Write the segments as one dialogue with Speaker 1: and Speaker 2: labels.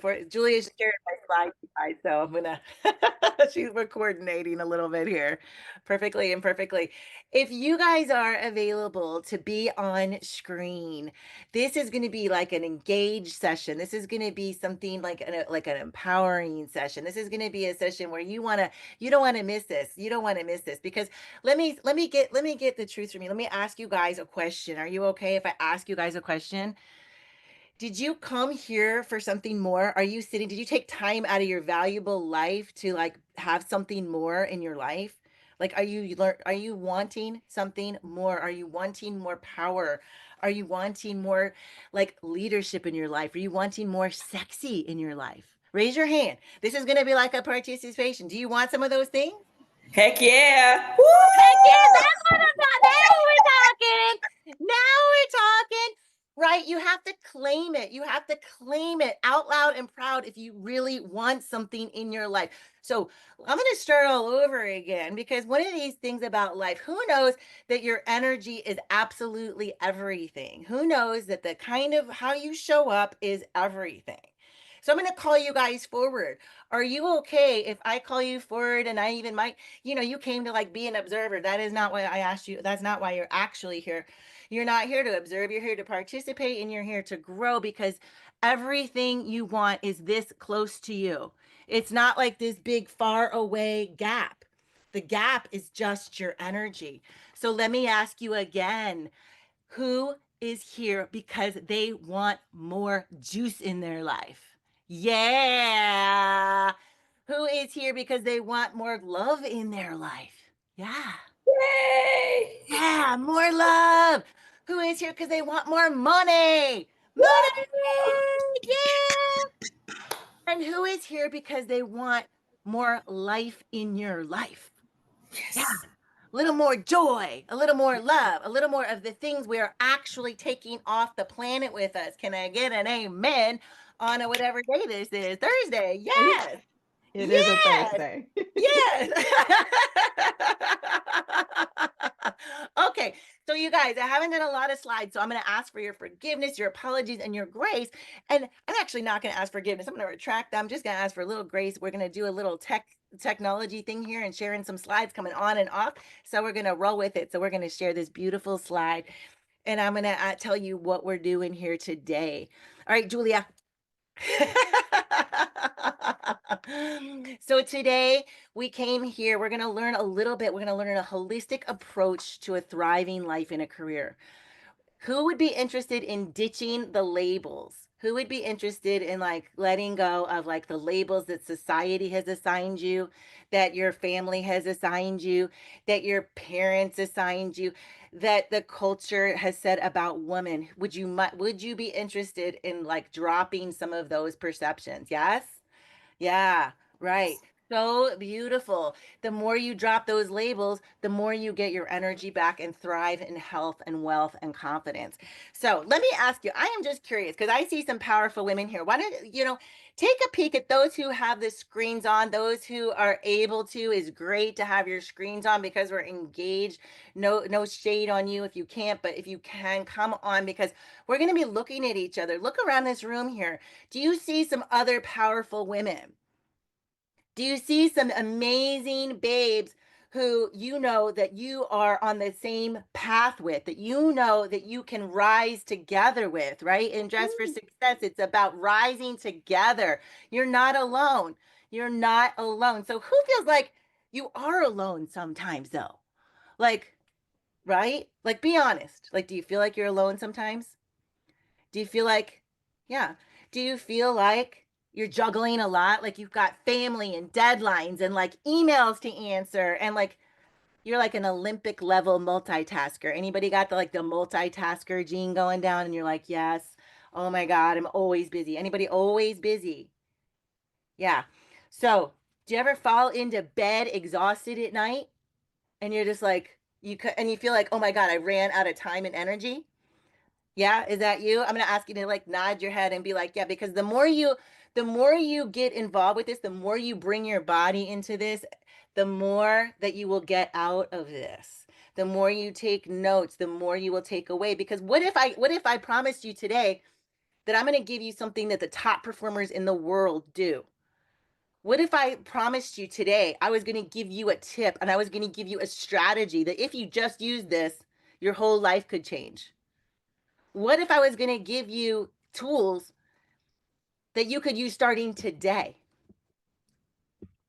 Speaker 1: before Julia shared my slides, you guys, so I'm gonna we're coordinating a little bit here perfectly and perfectly. If you guys are available to be on screen, this is going to be like an engaged session. This is going to be something like an empowering session. This is going to be a session where you don't want to miss this. You don't want to miss this because let me get the truth from you. Let me ask you guys a question. Are you okay if I ask you guys a question? Did you come here for something more? Are you sitting, did you take time out of your valuable life to like have something more in your life? Like, are you wanting something more? Are you wanting more power? Are you wanting more like leadership in your life? Are you wanting more sexy in your life? Raise your hand. This is going to be like a participation. Do you want some of those things?
Speaker 2: Heck yeah.
Speaker 1: Heck yeah,
Speaker 2: Woo!
Speaker 1: that's what I'm talking. Now we're talking. Now we're talking. Right? You have to claim it. You have to claim it out loud and proud if you really want something in your life. So I'm going to start all over again because one of these things about life, who knows that your energy is absolutely everything? Who knows that the kind of how you show up is everything? So I'm going to call you guys forward. Are you okay if I call you forward and I even might, you came to like be an observer. That is not why I asked you. That's not why you're actually here. You're not here to observe. You're here to participate and you're here to grow because everything you want is this close to you. It's not like this big far away gap. The gap is just your energy. So let me ask you again, who is here because they want more juice in their life? Yeah. Who is here because they want more love in their life? Yeah.
Speaker 2: Yay!
Speaker 1: Yeah, more love. Who is here because they want more money? Money. Yeah. And who is here because they want more life in your life? Yeah.
Speaker 2: Yes.
Speaker 1: A little more joy, a little more love, a little more of the things we are actually taking off the planet with us. Can I get an amen on a whatever day this is? Thursday. Yes.
Speaker 3: It is a
Speaker 1: Yes.
Speaker 3: Thursday.
Speaker 1: Yes. Okay. So you guys, I haven't done a lot of slides, so I'm going to ask for your forgiveness, your apologies, and your grace. And I'm actually not going to ask forgiveness. I'm going to retract that. I'm just going to ask for a little grace. We're going to do a little technology thing here and sharing some slides coming on and off. So we're going to roll with it. So we're going to share this beautiful slide. And I'm going to tell you what we're doing here today. All right, Julia. So today we came here, we're going to learn a little bit, we're going to learn a holistic approach to a thriving life in a career. Who would be interested in ditching the labels? Who would be interested in like letting go of like the labels that society has assigned you, that your family has assigned you, that your parents assigned you, that the culture has said about women? Would you be interested in like dropping some of those perceptions? Yes? Yeah, right. So beautiful. The more you drop those labels, the more you get your energy back and thrive in health and wealth and confidence. So let me ask you, I am just curious because I see some powerful women here. Why don't take a peek at those who have the screens on, those who are able to. Is great to have your screens on because we're engaged. No shade on you if you can't, but if you can, come on because we're going to be looking at each other. Look around this room here. Do you see some other powerful women? Do you see some amazing babes who you know that you are on the same path with, that you know that you can rise together with, right? In Dress for Success, it's about rising together. You're not alone. You're not alone. So who feels like you are alone sometimes though? Like, right? Like be honest. Like do you feel like you're alone sometimes? Do you feel like, yeah, do you feel like you're juggling a lot? Like you've got family and deadlines and like emails to answer and like you're like an Olympic level multitasker. Anybody got the multitasker gene going down and you're like, yes, oh my God, I'm always busy. Anybody always busy? Yeah. So do you ever fall into bed exhausted at night and you're just like, and you feel like, oh my God, I ran out of time and energy? Yeah, is that you? I'm gonna ask you to like nod your head and be like, yeah, because the more you get involved with this, the more you bring your body into this, the more that you will get out of this. The more you take notes, the more you will take away. Because what if I promised you today that I'm going to give you something that the top performers in the world do? What if I promised you today I was going to give you a tip and I was going to give you a strategy that if you just use this, your whole life could change? What if I was going to give you tools that you could use starting today?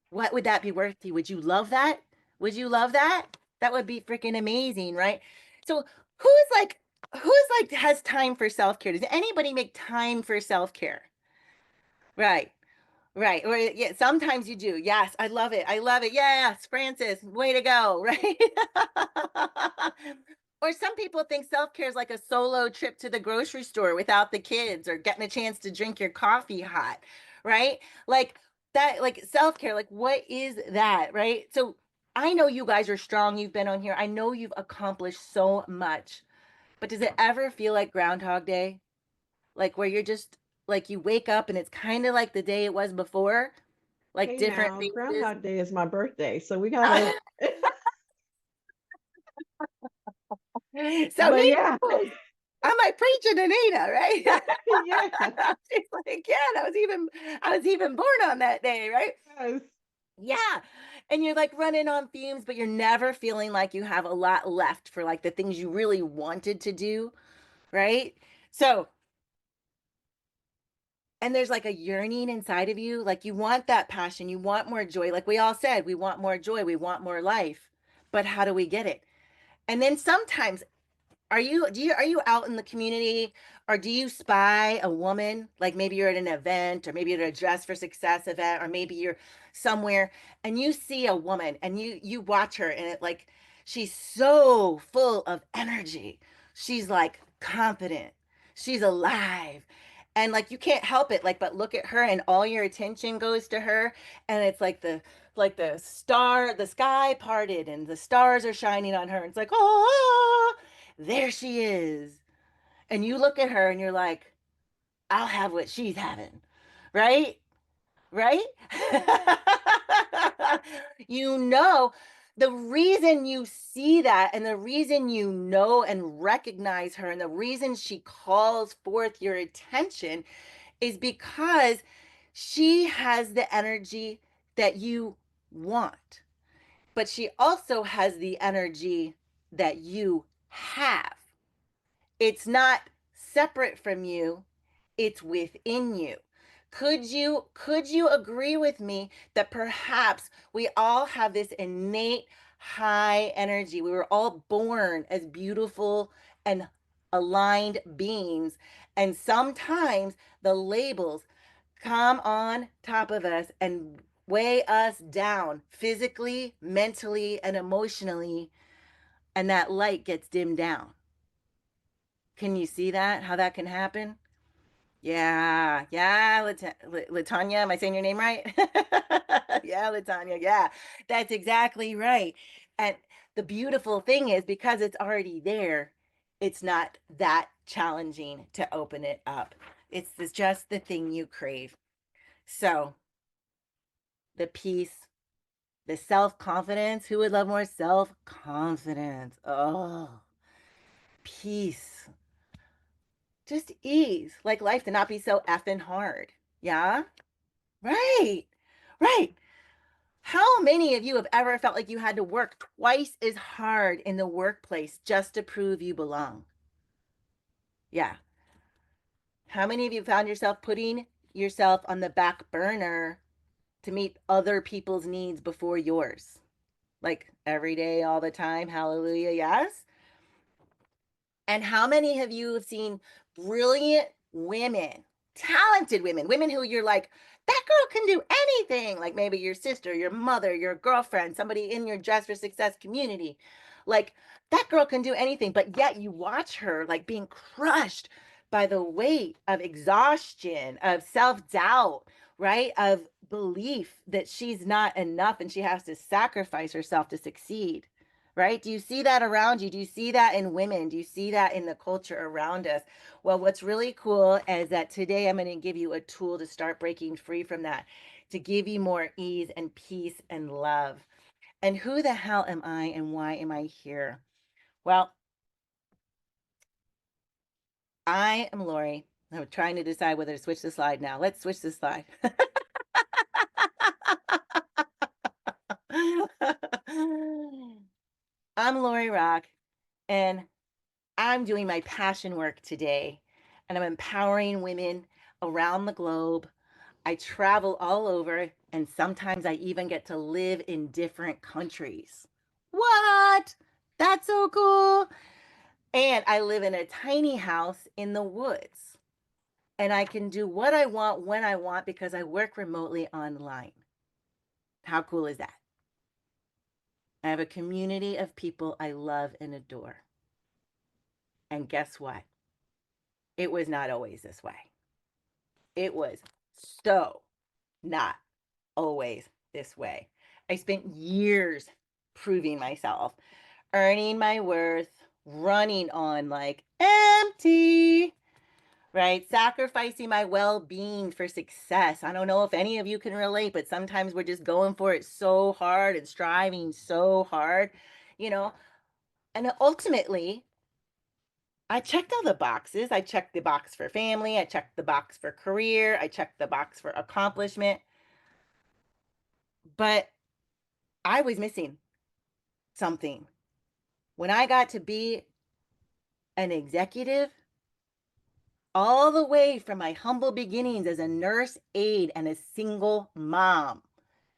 Speaker 1: What would that be worth to you? Would you love that? Would you love that? That would be freaking amazing, right? So, who's like has time for self-care? Does anybody make time for self-care? Right. Right. Or yeah, sometimes you do. Yes, I love it. I love it. Yes, Francis, way to go. Right. Or some people think self-care is like a solo trip to the grocery store without the kids or getting a chance to drink your coffee hot. Right. Like that, like self-care, like what is that? Right. So I know you guys are strong. You've been on here. I know you've accomplished so much, but does it ever feel like Groundhog Day? Like where you're just like you wake up and it's kind of like the day it was before, like
Speaker 3: Hey
Speaker 1: different
Speaker 3: now,
Speaker 1: faces.
Speaker 3: Groundhog Day is my birthday, so we gotta.
Speaker 1: So
Speaker 3: But
Speaker 1: Nina
Speaker 3: yeah,
Speaker 1: knows. I'm like preaching to Nina, right?
Speaker 3: yeah,
Speaker 1: She's like, yeah, I was even born on that day, right?
Speaker 3: yes.
Speaker 1: Yeah. And you're like running on fumes, but you're never feeling like you have a lot left for like the things you really wanted to do, right? So and there's like a yearning inside of you, like you want that passion, you want more joy, like we all said, we want more joy, we want more life, but how do we get it? And then sometimes are you out in the community, or do you spy a woman, like maybe you're at an event or maybe you're at a dress for success event, or maybe you're somewhere and you see a woman and you watch her and it like she's so full of energy, she's like confident, she's alive, and like you can't help it like but look at her and all your attention goes to her, and it's like the sky parted and the stars are shining on her. It's like, oh, there she is. And you look at her and you're like, I'll have what she's having. Right? Right? You know, the reason you see that and the reason you know and recognize her and the reason she calls forth your attention is because she has the energy that you want, but she also has the energy that you have. It's not separate from you, it's within you. Could you agree with me that perhaps we all have this innate high energy? We were all born as beautiful and aligned beings, and sometimes the labels come on top of us and weigh us down physically, mentally, and emotionally, and that light gets dimmed down. Can you see that? How that can happen? Yeah, yeah, Latanya, am I saying your name right? Yeah, Latanya, yeah, that's exactly right. And the beautiful thing is because it's already there, it's not that challenging to open it up. It's just the thing you crave. So the peace, the self confidence. Who would love more self confidence? Oh, peace, just ease, like life to not be so effing hard. Yeah. Right. Right. How many of you have ever felt like you had to work twice as hard in the workplace just to prove you belong? Yeah. How many of you found yourself putting yourself on the back burner to meet other people's needs before yours? Like every day, all the time. Hallelujah. Yes. And how many of you have seen brilliant women, talented women, women who you're like, that girl can do anything? Like maybe your sister, your mother, your girlfriend, somebody in your Dress for Success community. Like that girl can do anything, but yet you watch her like being crushed by the weight of exhaustion, of self doubt, right? Of belief that she's not enough and she has to sacrifice herself to succeed, right? Do you see that around you? Do you see that in women? Do you see that in the culture around us? Well, what's really cool is that today I'm going to give you a tool to start breaking free from that, to give you more ease and peace and love. And who the hell am I and why am I here? Well, I am Lori. I'm trying to decide whether to switch the slide now. Let's switch the slide. I'm Lori Rock, and I'm doing my passion work today, and I'm empowering women around the globe. I travel all over, and sometimes I even get to live in different countries. What? That's so cool. And I live in a tiny house in the woods, and I can do what I want when I want because I work remotely online. How cool is that? I have a community of people I love and adore. And guess what? It was not always this way. It was so not always this way. I spent years proving myself, earning my worth, running on like empty, right? Sacrificing my well being for success. I don't know if any of you can relate, but sometimes we're just going for it so hard and striving so hard, you know? And ultimately, I checked all the boxes. I checked the box for family. I checked the box for career. I checked the box for accomplishment. But I was missing something. When I got to be an executive, all the way from my humble beginnings as a nurse aide and a single mom.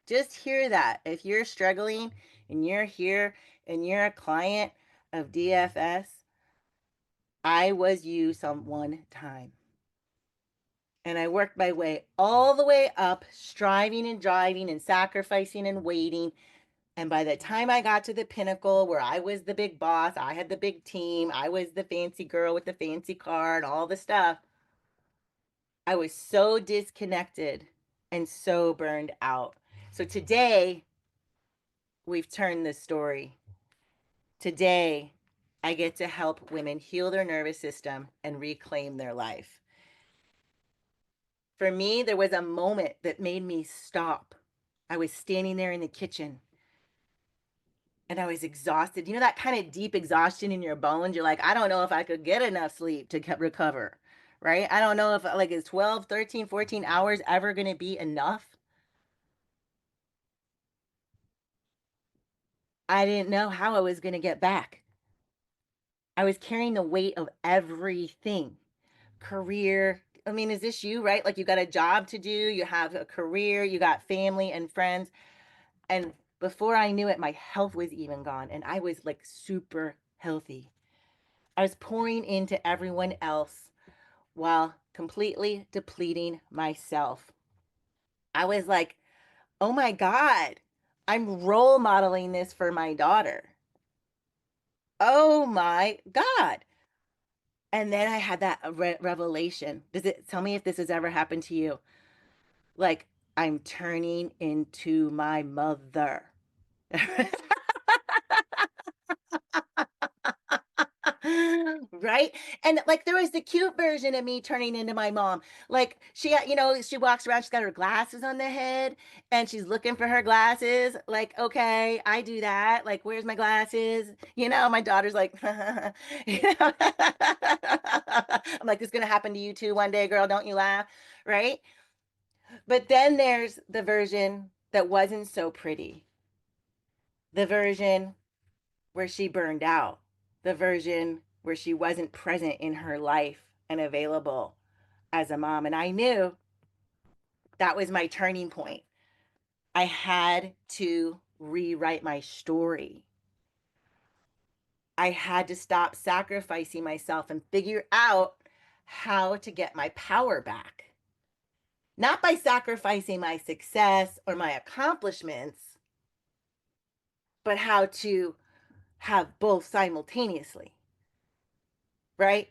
Speaker 1: Just hear that. If you're struggling and you're here and you're a client of DFS, I was you some one time. And I worked my way all the way up, striving and driving and sacrificing and waiting. And by the time I got to the pinnacle where I was the big boss, I had the big team, I was the fancy girl with the fancy car and all the stuff, I was so disconnected and so burned out. So today, we've turned this story. Today, I get to help women heal their nervous system and reclaim their life. For me, there was a moment that made me stop. I was standing there in the kitchen and I was exhausted. You know, that kind of deep exhaustion in your bones? You're like, I don't know if I could get enough sleep to recover, right? I don't know if like is 12, 13, 14 hours ever going to be enough. I didn't know how I was going to get back. I was carrying the weight of everything. Career. I mean, is this you, right? Like you got a job to do, you have a career, you got family and friends. And before I knew it, my health was even gone. And I was like super healthy. I was pouring into everyone else while completely depleting myself. I was like, oh my God, I'm role modeling this for my daughter. Oh my God. And then I had that revelation. Does it tell me if this has ever happened to you? Like, I'm turning into my mother. Right? And like there was the cute version of me turning into my mom. Like she walks around, she's got her glasses on the head and she's looking for her glasses. Like, okay, I do that. Like, where's my glasses? My daughter's like, you know? I'm like, this is gonna happen to you too one day, girl. Don't you laugh, right? But then there's the version that wasn't so pretty. The version where she burned out, the version where she wasn't present in her life and available as a mom. And I knew that was my turning point. I had to rewrite my story. I had to stop sacrificing myself and figure out how to get my power back. Not by sacrificing my success or my accomplishments, but how to have both simultaneously, right?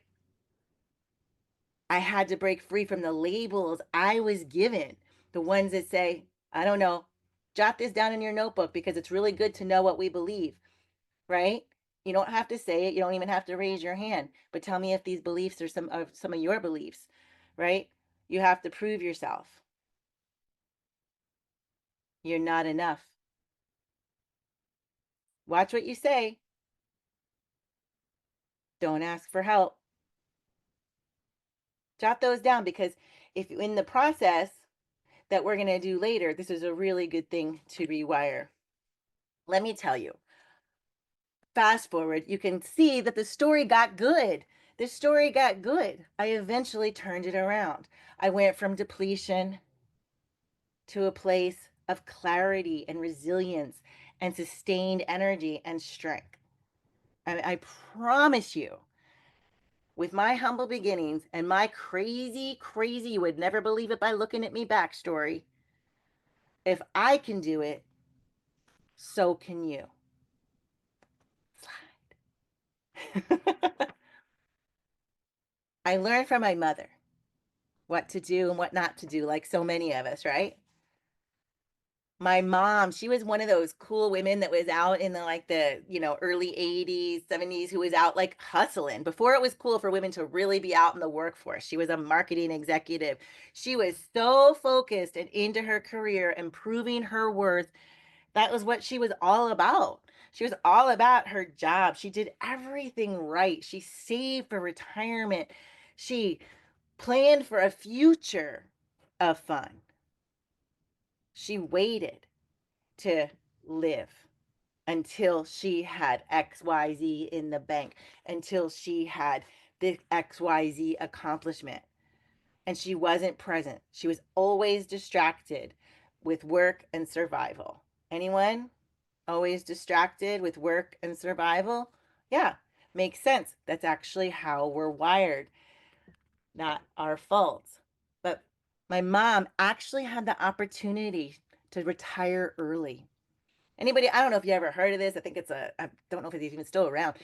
Speaker 1: I had to break free from the labels I was given, the ones that say, I don't know, jot this down in your notebook because it's really good to know what we believe, right? You don't have to say it, you don't even have to raise your hand, but tell me if these beliefs are some of your beliefs, right? You have to prove yourself. You're not enough. Watch what you say. Don't ask for help. Jot those down, because if in the process that we're going to do later, this is a really good thing to rewire. Let me tell you, fast forward, you can see that the story got good. The story got good. I eventually turned it around. I went from depletion to a place of clarity and resilience and sustained energy and strength. I promise you, with my humble beginnings and my crazy, crazy, you would never believe it by looking at me backstory, if I can do it, so can you. I learned from my mother what to do and what not to do, like so many of us, right? My mom, she was one of those cool women that was out in the early 80s, 70s, who was out like hustling before it was cool for women to really be out in the workforce. She was a marketing executive. She was so focused and into her career and proving her worth. That was what she was all about. She was all about her job. She did everything right. She saved for retirement. She planned for a future of fun. She waited to live until she had XYZ in the bank, until she had this XYZ accomplishment. And she wasn't present. She was always distracted with work and survival. Anyone always distracted with work and survival? Yeah, makes sense. That's actually how we're wired, not our fault. But my mom actually had the opportunity to retire early. Anybody, I don't know if you ever heard of this. I think I don't know if it's even still around.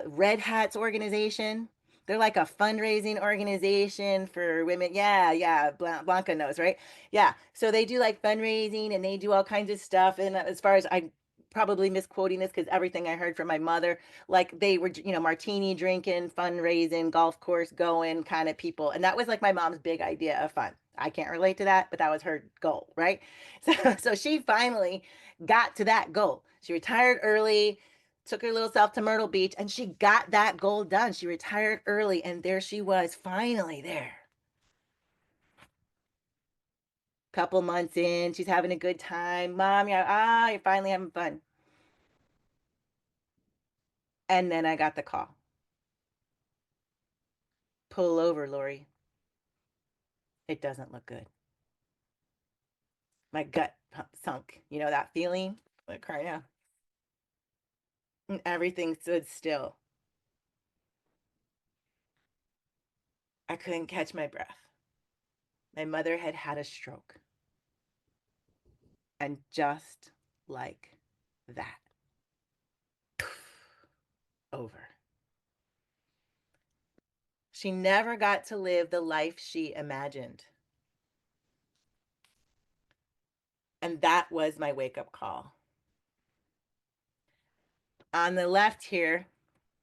Speaker 1: Red Hats organization. They're like a fundraising organization for women. Yeah, yeah. Blanca knows, right? Yeah. So they do like fundraising and they do all kinds of stuff. And as far as I probably misquoting this because everything I heard from my mother, like they were, martini drinking, fundraising, golf course going kind of people. And that was like my mom's big idea of fun. I can't relate to that, but that was her goal, right? So she finally got to that goal. She retired early, took her little self to Myrtle Beach, and she got that goal done. She retired early, and there she was, finally there. Couple months in, she's having a good time. Mom, you're finally having fun. And then I got the call. Pull over, Lori. It doesn't look good. My gut sunk. You know that feeling? Like crying out. And everything stood still. I couldn't catch my breath. My mother had had a stroke. And just like that, over. She never got to live the life she imagined. And that was my wake up call. On the left here,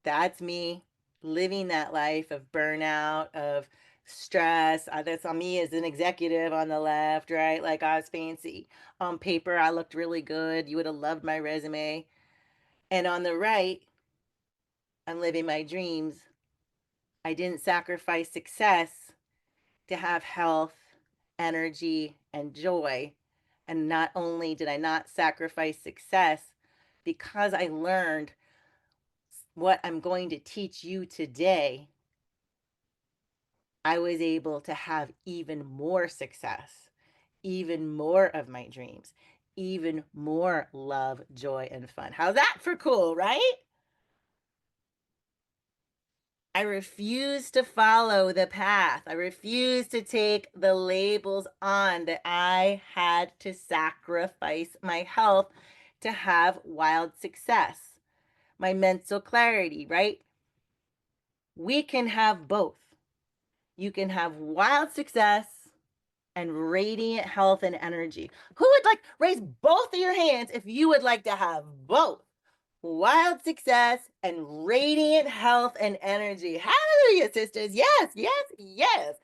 Speaker 1: that's me living that life of burnout, of stress. That's on me as an executive on the left, right? Like I was fancy. On paper, I looked really good. You would have loved my resume. And on the right, I'm living my dreams. I didn't sacrifice success to have health, energy, and joy. And not only did I not sacrifice success, because I learned what I'm going to teach you today, I was able to have even more success, even more of my dreams, even more love, joy, and fun. How's that for cool, right? I refuse to follow the path. I refuse to take the labels on that I had to sacrifice my health to have wild success, my mental clarity, right? We can have both. You can have wild success and radiant health and energy. Who would like raise both of your hands if you would like to have both? Wild success and radiant health and energy. Hallelujah, sisters. Yes, yes, yes,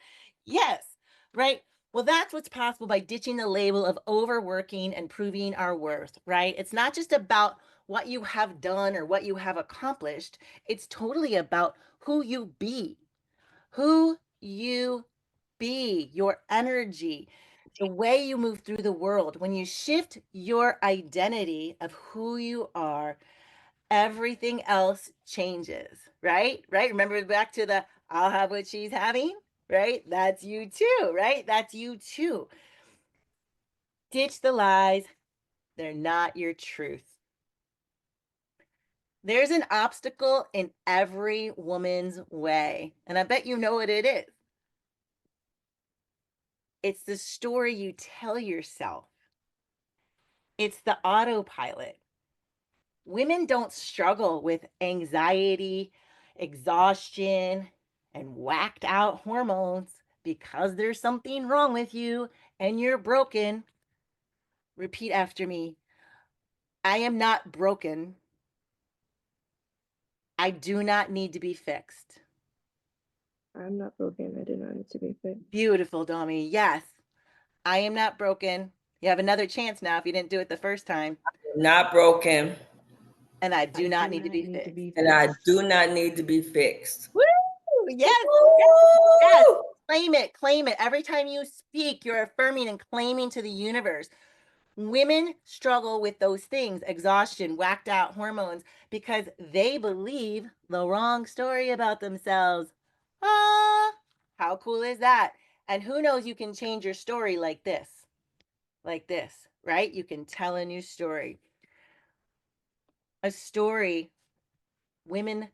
Speaker 1: yes. Right? Well, that's what's possible by ditching the label of overworking and proving our worth, right? It's not just about what you have done or what you have accomplished, it's totally about who you be. Who you be, your energy, the way you move through the world. When you shift your identity of who you are, everything else changes, right? Right? Remember back to the I'll have what she's having, right? That's you too, right? That's you too. Ditch the lies, they're not your truth. There's an obstacle in every woman's way, and I bet you know what it is. It's the story you tell yourself. It's the autopilot. Women don't struggle with anxiety, exhaustion, and whacked out hormones because there's something wrong with you and you're broken. Repeat after me. I am not broken. I do not need to be fixed.
Speaker 4: I'm not broken. I do not need to be fixed.
Speaker 1: Beautiful, Domi. Yes, I am not broken. You have another chance now if you didn't do it the first time.
Speaker 2: Not broken,
Speaker 1: And I
Speaker 3: I
Speaker 1: do
Speaker 3: do
Speaker 1: not need to
Speaker 3: not
Speaker 1: be
Speaker 3: need to
Speaker 1: fixed.
Speaker 3: be
Speaker 2: and I
Speaker 3: fixed.
Speaker 2: do not need to be fixed.
Speaker 1: Woo! Yes, yes, yes.
Speaker 2: Woo!
Speaker 1: Claim it, claim it. Every time you speak, you're affirming and claiming to the universe. Women struggle with those things, exhaustion, whacked out hormones, because they believe the wrong story about themselves. Ah, how cool is that? And who knows, you can change your story like this, right? You can tell a new story. A story women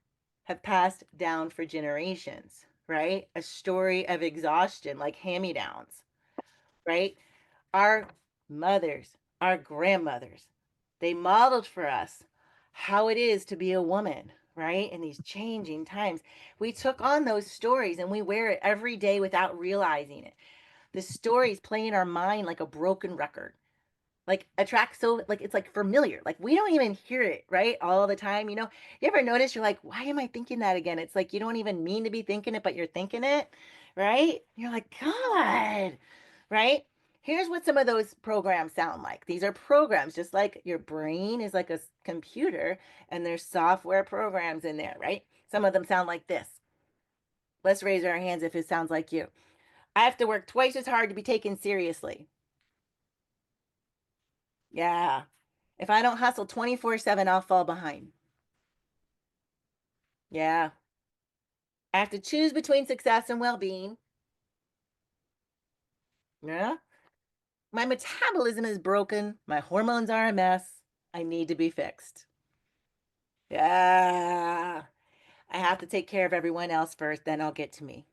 Speaker 1: have passed down for generations, right? A story of exhaustion, like hand me downs, right? Our mothers, our grandmothers, they modeled for us how it is to be a woman, right? In these changing times. We took on those stories and we wear it every day without realizing it. The stories play in our mind like a broken record, like a track, so like it's like familiar, like we don't even hear it right all the time. You ever notice you're like, why am I thinking that again? It's like you don't even mean to be thinking it, but you're thinking it, right? You're like, God, right? Here's what some of those programs sound like. These are programs, just like your brain is like a computer, and there's software programs in there, right? Some of them sound like this. Let's raise our hands if it sounds like you. I have to work twice as hard to be taken seriously. Yeah. If I don't hustle 24/7, I'll fall behind. Yeah. I have to choose between success and well being. Yeah. My metabolism is broken. My hormones are a mess. I need to be fixed. Yeah. I have to take care of everyone else first, then I'll get to me.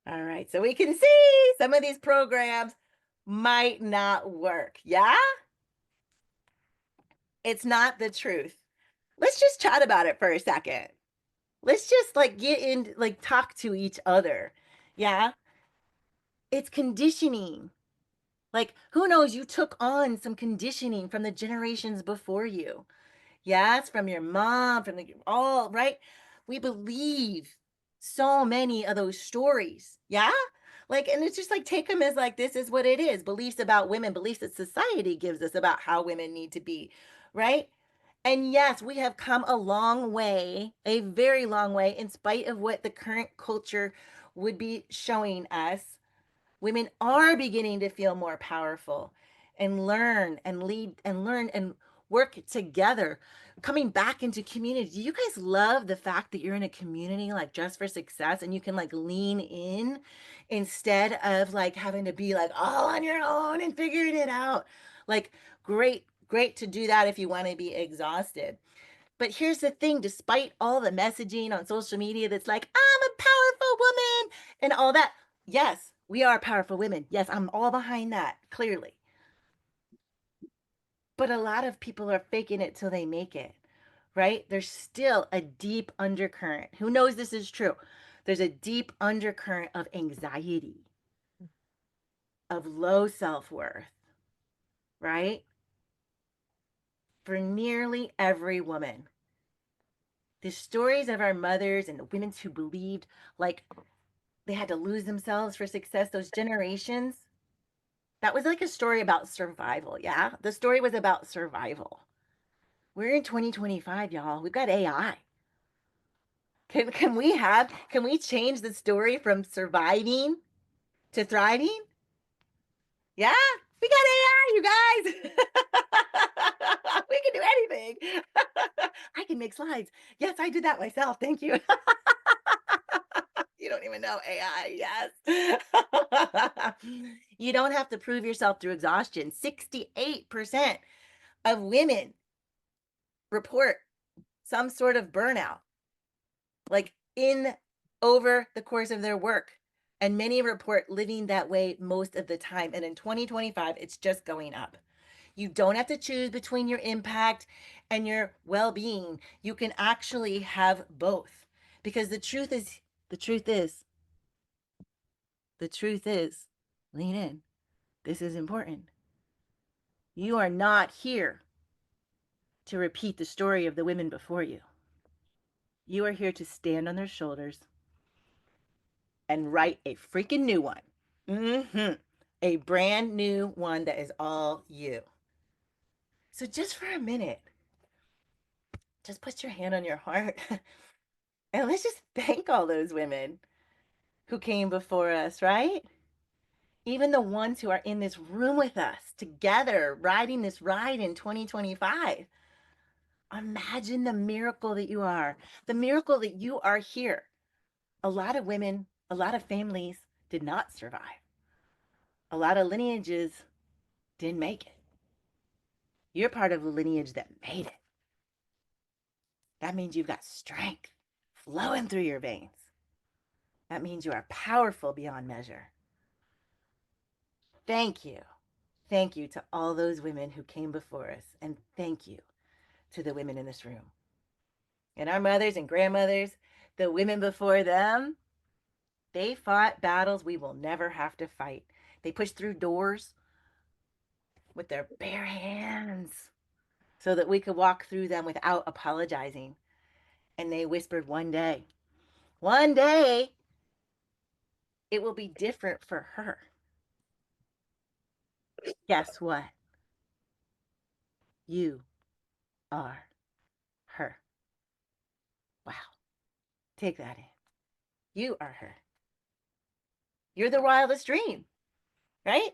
Speaker 1: All right. So we can see some of these programs might not work. Yeah. It's not the truth. Let's just chat about it for a second. Let's just like get in, like talk to each other. Yeah. It's conditioning. Like, who knows? You took on some conditioning from the generations before you. Yes, from your mom, from the all right. We believe so many of those stories. Yeah. Like, and it's just like take them as like this is what it is. Beliefs about women, beliefs that society gives us about how women need to be, right? And yes, we have come a long way, a very long way, in spite of what the current culture would be showing us. Women are beginning to feel more powerful and learn and lead and learn and work together, coming back into community. Do you guys love the fact that you're in a community like Just for Success and you can like lean in instead of like having to be like all on your own and figuring it out? Like, great, great to do that if you want to be exhausted. But here's the thing, despite all the messaging on social media that's like, I'm a powerful woman and all that, yes, we are powerful women. Yes, I'm all behind that, clearly. But a lot of people are faking it till they make it, right? There's still a deep undercurrent. Who knows this is true? There's a deep undercurrent of anxiety, of low self worth, right? For nearly every woman. The stories of our mothers and the women who believed like they had to lose themselves for success, those generations, that was like a story about survival. Yeah. The story was about survival. We're in 2025, y'all. We've got AI. Can we change the story from surviving to thriving? Yeah, we got AI, you guys. We can do anything. I can make slides. Yes, I did that myself. Thank you. You don't even know AI. Yes. You don't have to prove yourself through exhaustion. 68% of women report some sort of burnout, like in over the course of their work. And many report living that way most of the time. And in 2025, it's just going up. You don't have to choose between your impact and your well being. You can actually have both. Because the truth is, the truth is, lean in. This is important. You are not here to repeat the story of the women before you. You are here to stand on their shoulders and write a freaking new one. A brand new one that is all you. So just for a minute, just put your hand on your heart and let's just thank all those women who came before us, right? Even the ones who are in this room with us together, riding this ride in 2025. Imagine the miracle that you are, the miracle that you are here. A lot of women, a lot of families did not survive. A lot of lineages didn't make it. You're part of a lineage that made it. That means you've got strength flowing through your veins. That means you are powerful beyond measure. Thank you. Thank you to all those women who came before us. And thank you to the women in this room. And our mothers and grandmothers, the women before them, they fought battles we will never have to fight. They pushed through doors with their bare hands so that we could walk through them without apologizing. And they whispered, one day, it will be different for her. Guess what? You are her. Wow. Take that in. You are her. You're the wildest dream, right?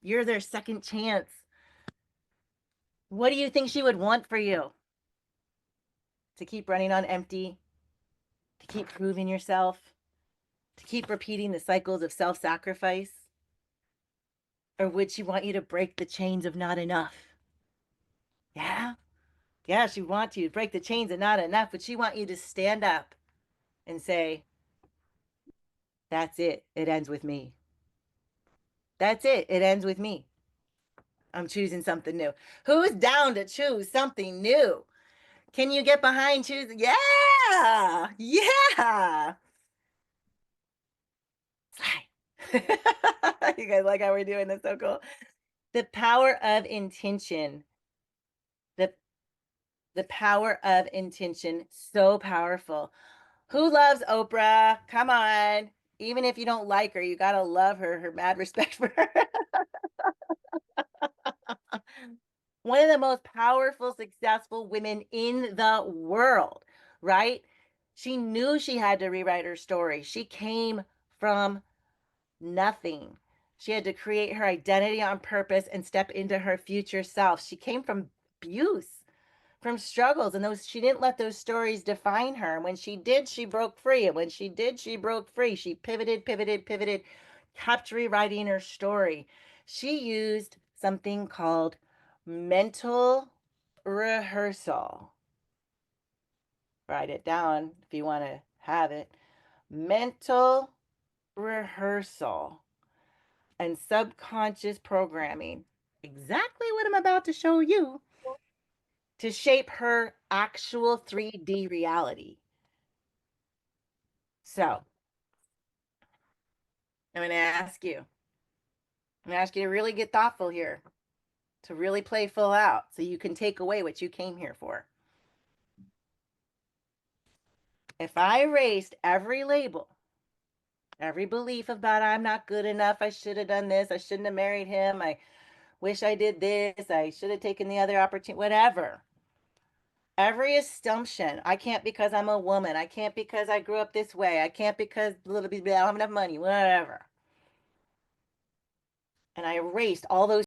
Speaker 1: You're their second chance. What do you think she would want for you? To keep running on empty, to keep proving yourself, to keep repeating the cycles of self sacrifice? Or would she want you to break the chains of not enough? Yeah? Yeah, she wants you to break the chains of not enough, but she want you to stand up and say, that's it. It ends with me. That's it. It ends with me. I'm choosing something new. Who's down to choose something new? Can you get behind choosing? Yeah. Yeah. Slide. You guys like how we're doing this? So cool. The power of intention. The the power of intention. So powerful. Who loves Oprah? Come on. Even if you don't like her, you gotta love her. Her mad respect for her. One of the most powerful, successful women in the world, right? She knew she had to rewrite her story. She came from nothing. She had to create her identity on purpose and step into her future self. She came from abuse, from struggles, and those she didn't let those stories define her. And when she did, she broke free. And when she did, she broke free. She pivoted, kept rewriting her story. She used something called mental rehearsal. Write it down if you want to have it. Mental rehearsal and subconscious programming. Exactly what I'm about to show you to shape her actual 3D reality. So, I'm going to ask you. I'm going to ask you to really get thoughtful here, to really play full out so you can take away what you came here for. If I erased every label, every belief about I'm not good enough, I should have done this, I shouldn't have married him, I wish I did this, I should have taken the other opportunity, whatever. Every assumption. I can't because I'm a woman. I can't because I grew up this way. I can't because little bit I don't have enough money, whatever. And I erased all those